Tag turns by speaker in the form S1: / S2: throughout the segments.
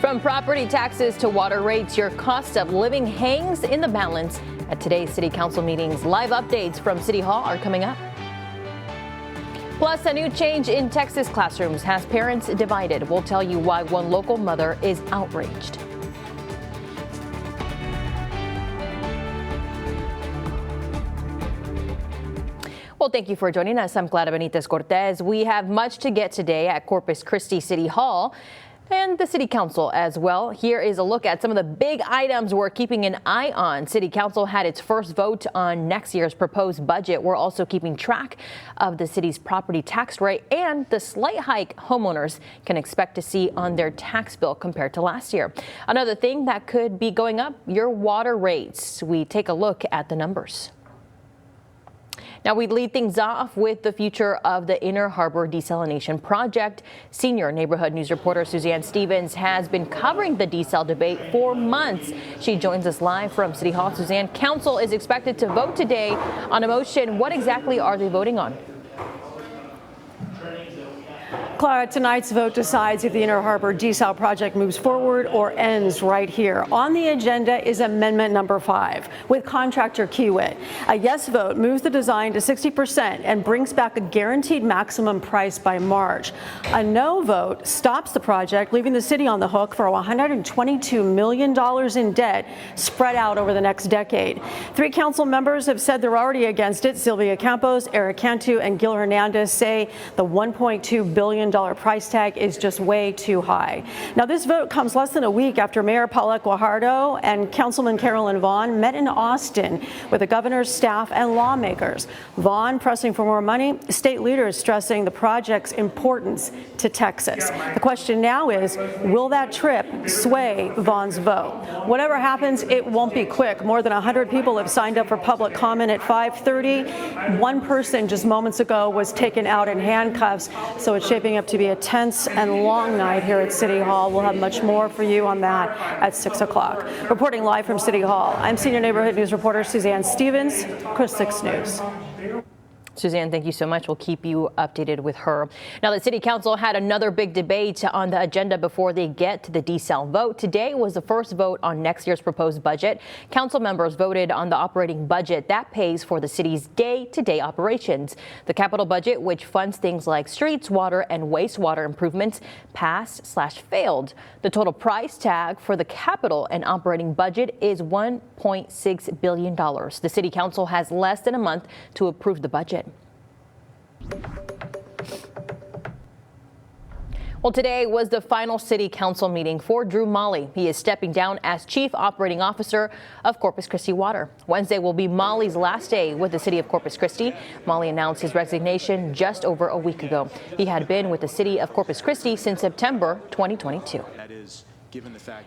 S1: From property taxes to water rates, your cost of living hangs in the balance. At today's City Council meetings, live updates from City Hall are coming up. Plus, a new change in Texas classrooms has parents divided. We'll tell you why one local mother is outraged. Well, thank you for joining us. I'm Clara Benitez Cortez. We have much to get today at Corpus Christi City Hall and the City Council as well. Here is a look at some of the big items we're keeping an eye on. City Council had its first vote on next year's proposed budget. We're also keeping track of the city's property tax rate and the slight hike homeowners can expect to see on their tax bill compared to last year. Another thing that could be going up, your water rates. We take a look at the numbers. Now we lead things off with the future of the Inner Harbor Desalination Project. Senior neighborhood news reporter Suzanne Stevens has been covering the desal debate for months. She joins us live from City Hall. Suzanne, Council is expected to vote today on a motion. What exactly are they voting on?
S2: Clara, tonight's vote decides if the Inner Harbor Desal project moves forward or ends right here. On the agenda is Amendment number 5 with contractor Kiewit. A yes vote moves the design to 60% and brings back a guaranteed maximum price by March. A no vote stops the project, leaving the city on the hook for $122 million in debt spread out over the next decade. 3 council members have said they're already against it. Sylvia Campos, Eric Cantu, and Gil Hernandez say the $1.2 billion price tag is just way too high. Now, this vote comes less than a week after Mayor Paulette Guajardo and Councilman Carolyn Vaughn met in Austin with the governor's staff and lawmakers. Vaughn pressing for more money, state leaders stressing the project's importance to Texas. The question now is, will that trip sway Vaughn's vote? Whatever happens, it won't be quick. More than 100 people have signed up for public comment at 5:30. One person just moments ago was taken out in handcuffs, so it's shaping up to be a tense and long night here at City Hall. We'll have much more for you on that at 6 o'clock. Reporting live from City Hall, I'm Senior Neighborhood News Reporter Suzanne Stevens, KRIS 6 News.
S1: Suzanne, thank you so much. We'll keep you updated with her. Now, the City Council had another big debate on the agenda before they get to the desal vote. Today was the first vote on next year's proposed budget. Council members voted on the operating budget that pays for the city's day-to-day operations. The capital budget, which funds things like streets, water, and wastewater improvements, passed/failed. The total price tag for the capital and operating budget is $1.6 billion. The City Council has less than a month to approve the budget. Well, today was the final City Council meeting for Drew Molley. He is stepping down as Chief Operating Officer of Corpus Christi Water. Wednesday will be Molley's last day with the city of Corpus Christi. Molley announced his resignation just over a week ago. He had been with the city of Corpus Christi since September 2022.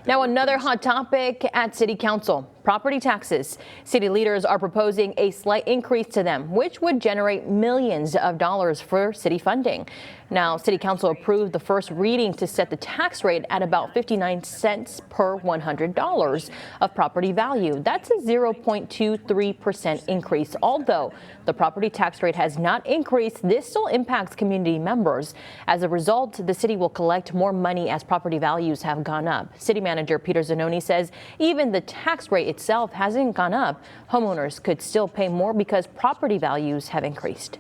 S1: Now, another hot topic at City Council, property taxes. City leaders are proposing a slight increase to them, which would generate millions of dollars for city funding. Now, City Council approved the first reading to set the tax rate at about 59 cents per $100 of property value. That's a 0.23% increase. Although the property tax rate has not increased, this still impacts community members. As a result, the city will collect more money as property values have gone up. City Manager Peter Zanoni says even the tax rate itself hasn't gone up. Homeowners could still pay more because property values have increased.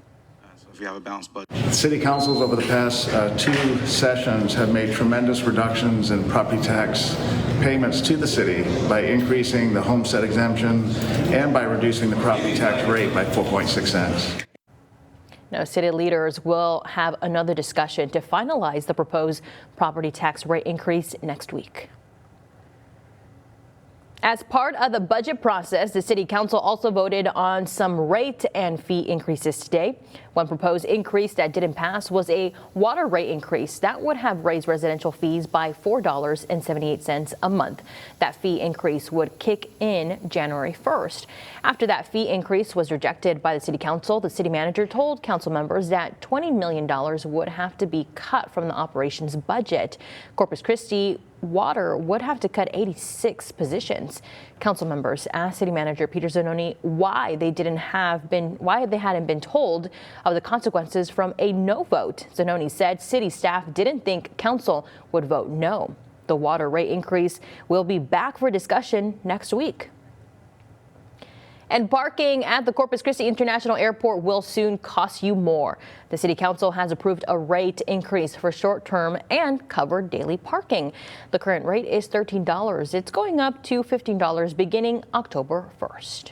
S3: We have a balanced budget.
S4: City councils over the past 2 sessions have made tremendous reductions in property tax payments to the city by increasing the homestead exemption and by reducing the property tax rate by 4.6 cents.
S1: Now, city leaders will have another discussion to finalize the proposed property tax rate increase next week. As part of the budget process, the City Council also voted on some rate and fee increases today. One proposed increase that didn't pass was a water rate increase that would have raised residential fees by $4.78 a month. That fee increase would kick in January 1st. After that fee increase was rejected by the City Council, the city manager told council members that $20 million would have to be cut from the operations budget. Corpus Christi Water would have to cut 86 positions. Council members asked City Manager Peter Zanoni why they hadn't been told of the consequences from a no vote. Zanoni said city staff didn't think council would vote no. The water rate increase will be back for discussion next week. And parking at the Corpus Christi International Airport will soon cost you more. The City Council has approved a rate increase for short-term and covered daily parking. The current rate is $13. It's going up to $15 beginning October 1st.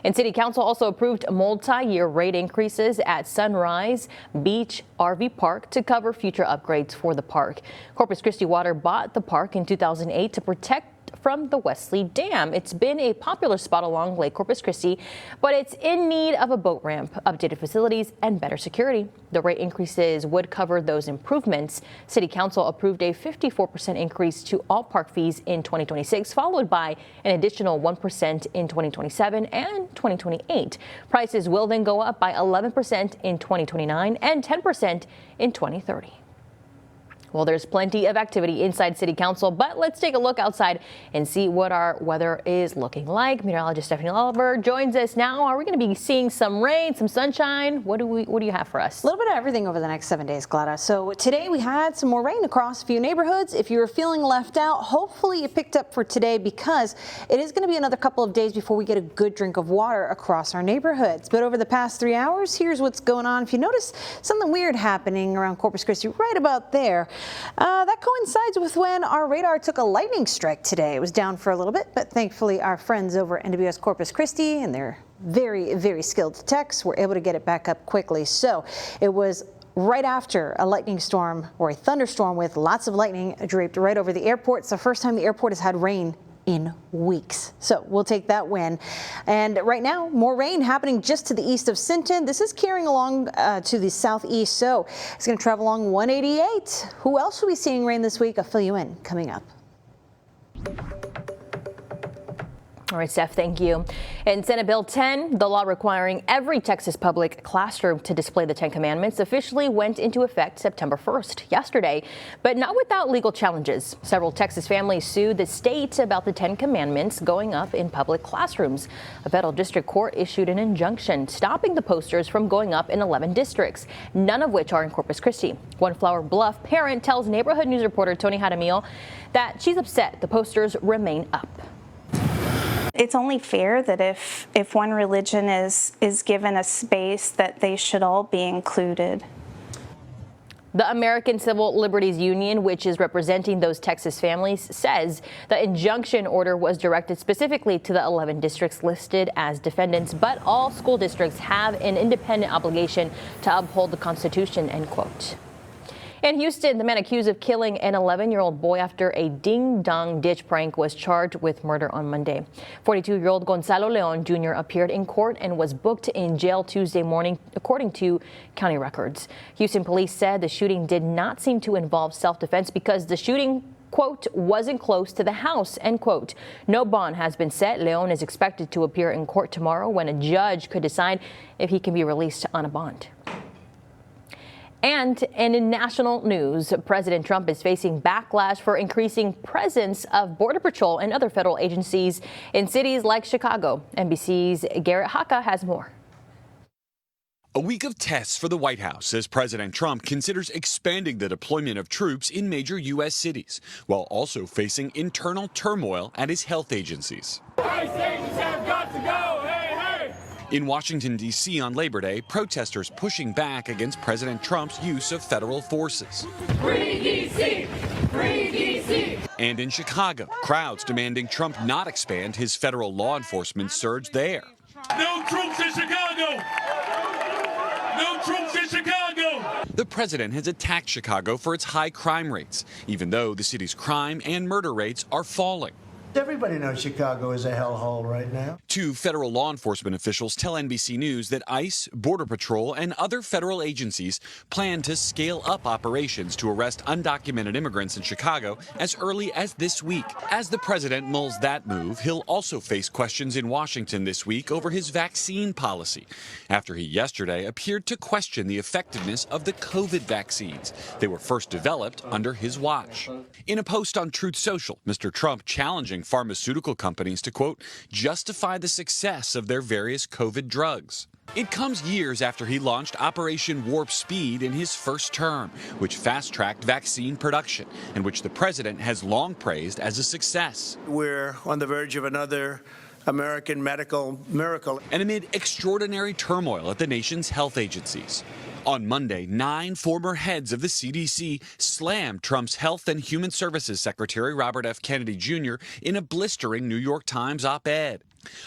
S1: And City Council also approved multi-year rate increases at Sunrise Beach RV Park to cover future upgrades for the park. Corpus Christi Water bought the park in 2008 to protect from the Wesley Dam. It's been a popular spot along Lake Corpus Christi, but it's in need of a boat ramp, updated facilities, and better security. The rate increases would cover those improvements. City Council approved a 54% increase to all park fees in 2026, followed by an additional 1% in 2027 and 2028. Prices will then go up by 11% in 2029 and 10% in 2030. Well, there's plenty of activity inside City Council, but let's take a look outside and see what our weather is looking like. Meteorologist Stephanie Oliver joins us now. Are we going to be seeing some rain, some sunshine? What do you have for us?
S5: A little bit of everything over the next 7 days, Gladys. So today we had some more rain across a few neighborhoods. If you were feeling left out, hopefully you picked up for today, because it is going to be another couple of days before we get a good drink of water across our neighborhoods. But over the past 3 hours, here's what's going on. If you notice something weird happening around Corpus Christi, right about there, that coincides with when our radar took a lightning strike today. It was down for a little bit, but thankfully our friends over at NWS Corpus Christi and their very, very skilled techs were able to get it back up quickly. So it was right after a lightning storm, or a thunderstorm with lots of lightning, draped right over the airport. It's the first time the airport has had rain in weeks. So we'll take that win. And right now, more rain happening just to the east of Sinton. This is carrying along to the southeast, so it's going to travel along 188. Who else will be seeing rain this week? I'll fill you in coming up.
S1: All right, Steph, thank you. And Senate Bill 10, the law requiring every Texas public classroom to display the 10 Commandments, officially went into effect September 1st, yesterday, but not without legal challenges. Several Texas families sued the state about the 10 Commandments going up in public classrooms. A federal district court issued an injunction stopping the posters from going up in 11 districts, none of which are in Corpus Christi. One Flower Bluff parent tells Neighborhood News reporter Tony Jaramillo that she's upset the posters remain up.
S6: It's only fair that if one religion is given a space, that they should all be included.
S1: The American Civil Liberties Union, which is representing those Texas families, says the injunction order was directed specifically to the 11 districts listed as defendants, but all school districts have an independent obligation to uphold the Constitution, end quote. In Houston, the man accused of killing an 11-year-old boy after a ding-dong ditch prank was charged with murder on Monday. 42-year-old Gonzalo Leon Jr. appeared in court and was booked in jail Tuesday morning, according to county records. Houston police said the shooting did not seem to involve self-defense because the shooting, quote, wasn't close to the house, end quote. No bond has been set. Leon is expected to appear in court tomorrow when a judge could decide if he can be released on a bond. And in national news, President Trump is facing backlash for increasing presence of Border Patrol and other federal agencies in cities like Chicago. NBC's Garrett Haka has more.
S7: A week of tests for the White House as President Trump considers expanding the deployment of troops in major U.S. cities, while also facing internal turmoil at his health agencies.
S8: ICE agents have got to go! Hey, hey!
S7: In Washington, D.C. on Labor Day, protesters pushing back against President Trump's use of federal forces.
S8: Free D.C.! Free D.C.!
S7: And in Chicago, crowds demanding Trump not expand his federal law enforcement surge there.
S8: No troops in Chicago! No troops in Chicago!
S7: The president has attacked Chicago for its high crime rates, even though the city's crime and murder rates are falling.
S9: Everybody knows Chicago is a hellhole right now.
S7: Two federal law enforcement officials tell NBC News that ICE, Border Patrol, and other federal agencies plan to scale up operations to arrest undocumented immigrants in Chicago as early as this week. As the president mulls that move, he'll also face questions in Washington this week over his vaccine policy, after he yesterday appeared to question the effectiveness of the COVID vaccines. They were first developed under his watch. In a post on Truth Social, Mr. Trump challenging urging pharmaceutical companies to, quote, justify the success of their various COVID drugs. It comes years after he launched Operation Warp Speed in his first term, which fast-tracked vaccine production and which the president has long praised as a success.
S9: We're on the verge of another American medical miracle.
S7: And amid extraordinary turmoil at the nation's health agencies. On Monday, 9 former heads of the CDC slammed Trump's Health and Human Services Secretary Robert F. Kennedy Jr. in a blistering New York Times op-ed,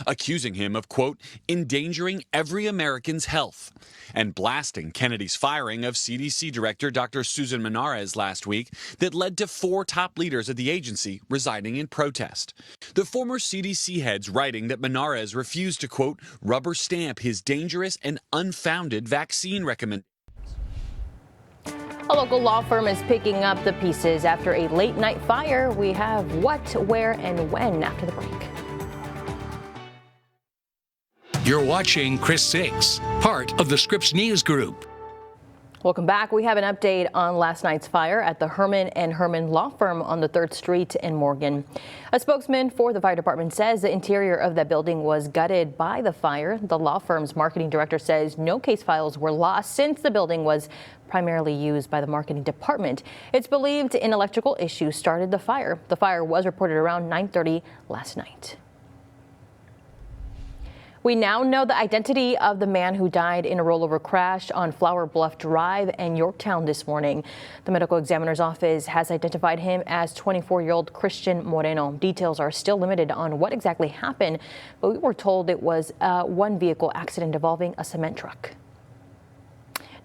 S7: accusing him of, quote, endangering every American's health, and blasting Kennedy's firing of CDC Director Dr. Susan Menarez last week that led to 4 top leaders of the agency resigning in protest. The former CDC heads writing that Menarez refused to, quote, rubber stamp his dangerous and unfounded vaccine recommendation.
S1: A local law firm is picking up the pieces after a late-night fire. We have what, where, and when after the break.
S10: You're watching Chris 6, part of the Scripps News Group.
S1: Welcome back. We have an update on last night's fire at the Herman & Herman Law Firm on the 3rd Street in Morgan. A spokesman for the fire department says the interior of that building was gutted by the fire. The law firm's marketing director says no case files were lost since the building was primarily used by the marketing department. It's believed an electrical issue started the fire. The fire was reported around 9:30 last night. We now know the identity of the man who died in a rollover crash on Flower Bluff Drive in Yorktown this morning. The medical examiner's office has identified him as 24-year-old Christian Moreno. Details are still limited on what exactly happened, but we were told it was a one-vehicle accident involving a cement truck.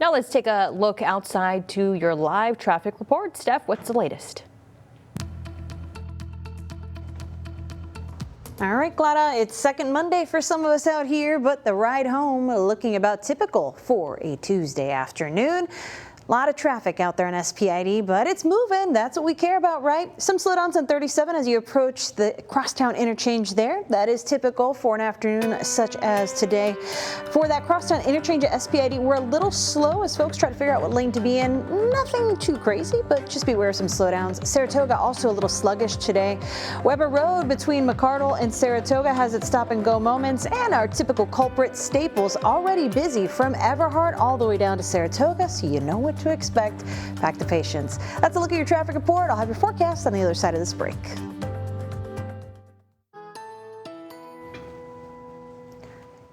S1: Now let's take a look outside to your live traffic report. Steph, what's the latest?
S5: All right, Glada, it's second Monday for some of us out here, but the ride home looking about typical for a Tuesday afternoon. A lot of traffic out there on SPID, but it's moving. That's what we care about, right? Some slowdowns on 37 as you approach the crosstown interchange there. That is typical for an afternoon such as today. For that crosstown interchange at SPID, we're a little slow as folks try to figure out what lane to be in. Nothing too crazy, but just be aware of some slowdowns. Saratoga also a little sluggish today. Weber Road between McCardle and Saratoga has its stop and go moments, and our typical culprit, Staples, already busy from Everhart all the way down to Saratoga, so you know what to expect. Back to patience. That's a look at your traffic report. I'll have your forecast on the other side of this break.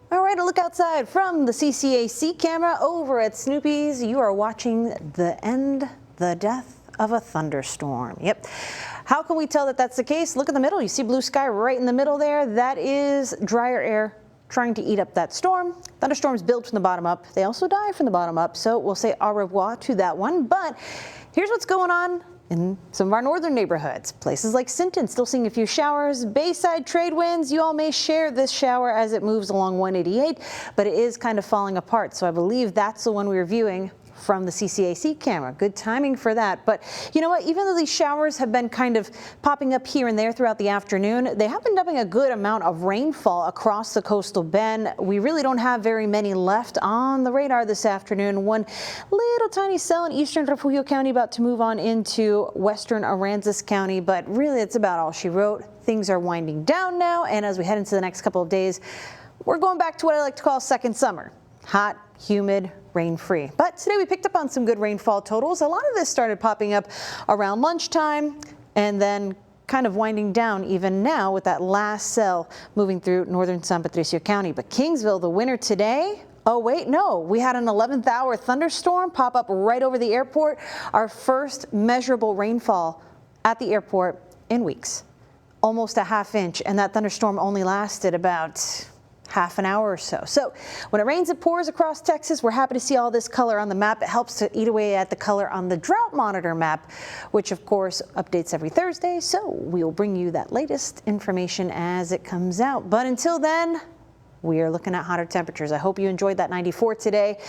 S5: All right, a look outside from the CCAC camera over at Snoopy's. You are watching the death of a thunderstorm. Yep. How can we tell that that's the case? Look in the middle. You see blue sky right in the middle there. That is drier air trying to eat up that storm. Thunderstorms build from the bottom up. They also die from the bottom up. So we'll say au revoir to that one. But here's what's going on in some of our northern neighborhoods. Places like Sinton still seeing a few showers. Bayside trade winds. You all may share this shower as it moves along 188, but it is kind of falling apart. So I believe that's the one we were viewing from the CCAC camera. Good timing for that. But you know what? Even though these showers have been kind of popping up here and there throughout the afternoon, they have been dumping a good amount of rainfall across the coastal bend. We really don't have very many left on the radar this afternoon. One little tiny cell in eastern Refugio County about to move on into western Aransas County, but really it's about all she wrote. Things are winding down now, and as we head into the next couple of days, we're going back to what I like to call second summer. Hot, humid, rain-free. But today we picked up on some good rainfall totals. A lot of this started popping up around lunchtime and then kind of winding down even now with that last cell moving through northern San Patricio County. But Kingsville, the winner today, oh wait, no, we had an 11th hour thunderstorm pop up right over the airport. Our first measurable rainfall at the airport in weeks. Almost a half inch, and that thunderstorm only lasted about half an hour or so. So when it rains, it pours across Texas. We're happy to see all this color on the map. It helps to eat away at the color on the drought monitor map, which of course updates every Thursday. So we'll bring you that latest information as it comes out. But until then, we are looking at hotter temperatures. I hope you enjoyed that 94 today.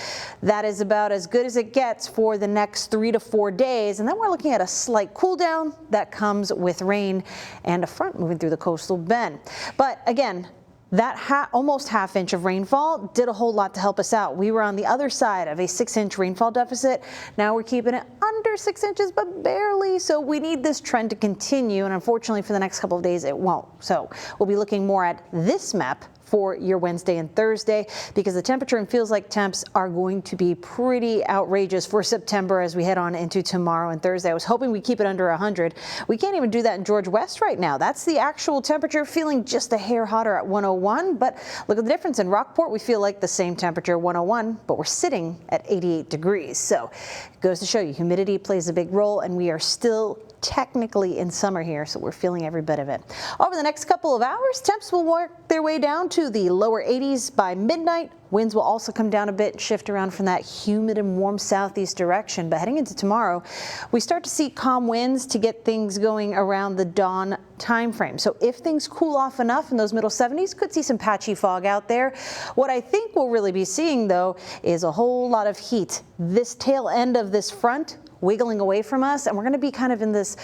S5: That is about as good as it gets for the next 3 to 4 days. And then we're looking at a slight cool down that comes with rain and a front moving through the coastal bend. But again, That almost half inch of rainfall did a whole lot to help us out. We were on the other side of a 6-inch rainfall deficit. Now we're keeping it under 6 inches, but barely. So we need this trend to continue. And unfortunately for the next couple of days, it won't. So we'll be looking more at this map for your Wednesday and Thursday, because the temperature and feels like temps are going to be pretty outrageous for September as we head on into tomorrow and Thursday. I was hoping we keep it under 100. We can't even do that in George West right now. That's the actual temperature, feeling just a hair hotter at 101. But look at the difference. In Rockport, we feel like the same temperature, 101, but we're sitting at 88 degrees. So it goes to show you humidity plays a big role, and we are still technically in summer here, so we're feeling every bit of it. Over the next couple of hours, temps will work their way down to the lower 80s by midnight. Winds will also come down a bit and shift around from that humid and warm southeast direction. But heading into tomorrow, we start to see calm winds to get things going around the dawn time frame. So if things cool off enough in those middle 70s, could see some patchy fog out there. What I think we'll really be seeing, though, is a whole lot of heat. This tail end of this front wiggling away from us, and we're going to be kind of in this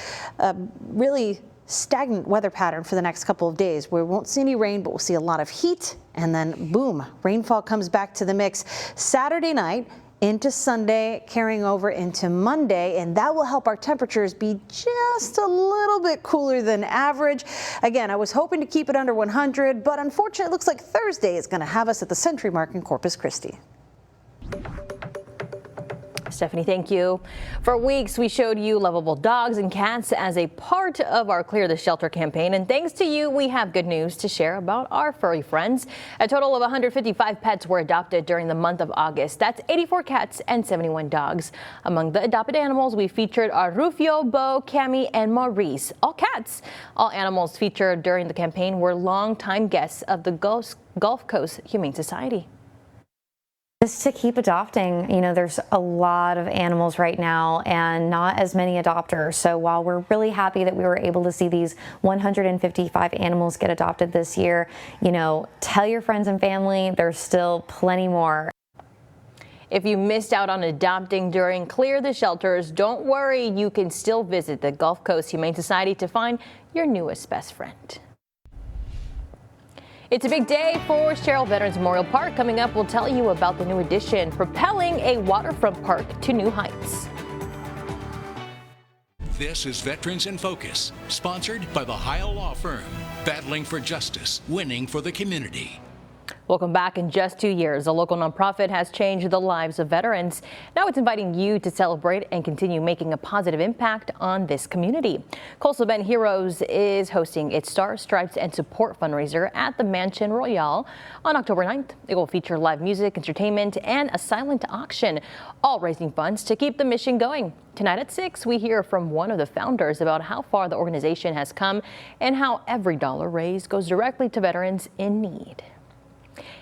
S5: really stagnant weather pattern for the next couple of days, where we won't see any rain, but we'll see a lot of heat, and then boom, rainfall comes back to the mix Saturday night into Sunday, carrying over into Monday, and that will help our temperatures be just a little bit cooler than average. Again, I was hoping to keep it under 100, but unfortunately it looks like Thursday is going to have us at the century mark in Corpus Christi.
S1: Stephanie, thank you. For weeks, we showed you lovable dogs and cats as a part of our Clear the Shelter campaign. And thanks to you, we have good news to share about our furry friends. A total of 155 pets were adopted during the month of August. That's 84 cats and 71 dogs. Among the adopted animals, we featured our Rufio, Bo, Cammy, and Maurice, all cats. All animals featured during the campaign were longtime guests of the Gulf Coast Humane Society.
S11: Just to keep adopting, you know, there's a lot of animals right now and not as many adopters. So while we're really happy that we were able to see these 155 animals get adopted this year, you know, tell your friends and family there's still plenty more.
S1: If you missed out on adopting during Clear the Shelters, don't worry, you can still visit the Gulf Coast Humane Society to find your newest best friend. It's a big day for Sherrill Veterans Memorial Park. Coming up, we'll tell you about the new addition, propelling a waterfront park to new heights.
S10: This is Veterans in Focus, sponsored by the Heil Law Firm, battling for justice, winning for the community.
S1: Welcome back. In just 2 years, a local nonprofit has changed the lives of veterans. Now it's inviting you to celebrate and continue making a positive impact on this community. Coastal Bend Heroes is hosting its Stars, Stripes, and Support fundraiser at the Mansion Royale on October 9th. It will feature live music, entertainment, and a silent auction, all raising funds to keep the mission going. Tonight at 6, we hear from one of the founders about how far the organization has come and how every dollar raised goes directly to veterans in need.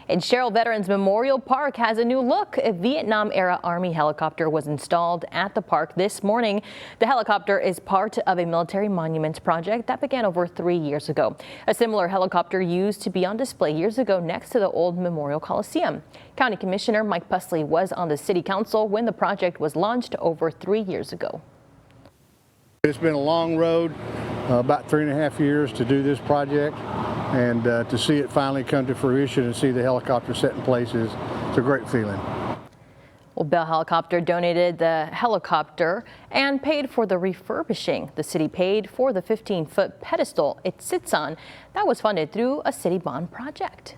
S1: And Sherrill Veterans Memorial Park has a new look. A Vietnam-era Army helicopter was installed at the park this morning. The helicopter is part of a military monuments project that began over 3 years ago. A similar helicopter used to be on display years ago next to the old Memorial Coliseum. County Commissioner Mike Pusley was on the City Council when the project was launched over 3 years ago.
S12: It's been a long road, about 3.5 years to do this project, and to see it finally come to fruition and see the helicopter set in place it's a great feeling.
S1: Well, Bell Helicopter donated the helicopter and paid for the refurbishing. The city paid for the 15-foot pedestal it sits on. That was funded through a city bond project.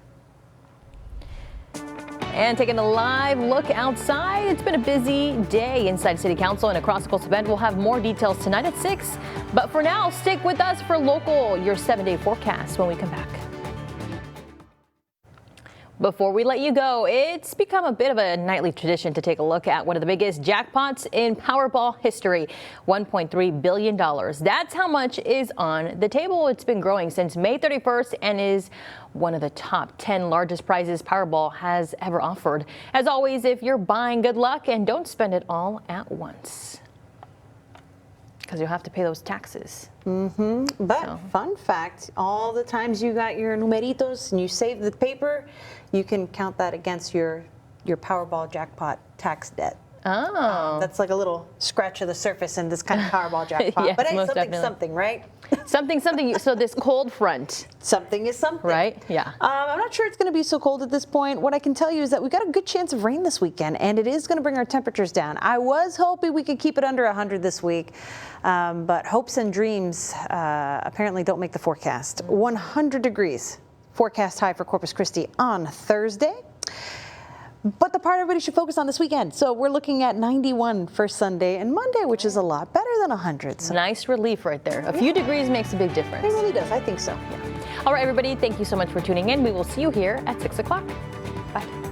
S1: And taking a live look outside, it's been a busy day inside City Council and across Coastal Bend. We'll have more details tonight at 6. But for now, stick with us for local, your 7-day forecast when we come back. Before we let you go, it's become a bit of a nightly tradition to take a look at one of the biggest jackpots in Powerball history, $1.3 billion. That's how much is on the table. It's been growing since May 31st and is one of the top 10 largest prizes Powerball has ever offered. As always, if you're buying, good luck and don't spend it all at once, because you'll have to pay those taxes.
S5: But fun fact, all the times you got your numeritos and you saved the paper, you can count that against your Powerball jackpot tax debt.
S1: Oh.
S5: That's like a little scratch of the surface in this kind of Powerball jackpot.
S1: Yes,
S5: but hey,
S1: most
S5: something,
S1: definitely.
S5: something, right?
S1: Something. So this cold front.
S5: Something is something.
S1: Right? Yeah.
S5: I'm not sure it's going to be so cold at this point. What I can tell you is that we've got a good chance of rain this weekend, and it is going to bring our temperatures down. I was hoping we could keep it under 100 this week, but hopes and dreams apparently don't make the forecast. 100 degrees forecast high for Corpus Christi on Thursday. But the part everybody should focus on this weekend. So we're looking at 91 for Sunday and Monday, which is a lot better than 100. So
S1: Nice relief right there. A few degrees makes a big difference.
S5: it really does. I think so.
S1: All right, everybody, thank you so much for tuning in. We will see you here at 6 o'clock. Bye.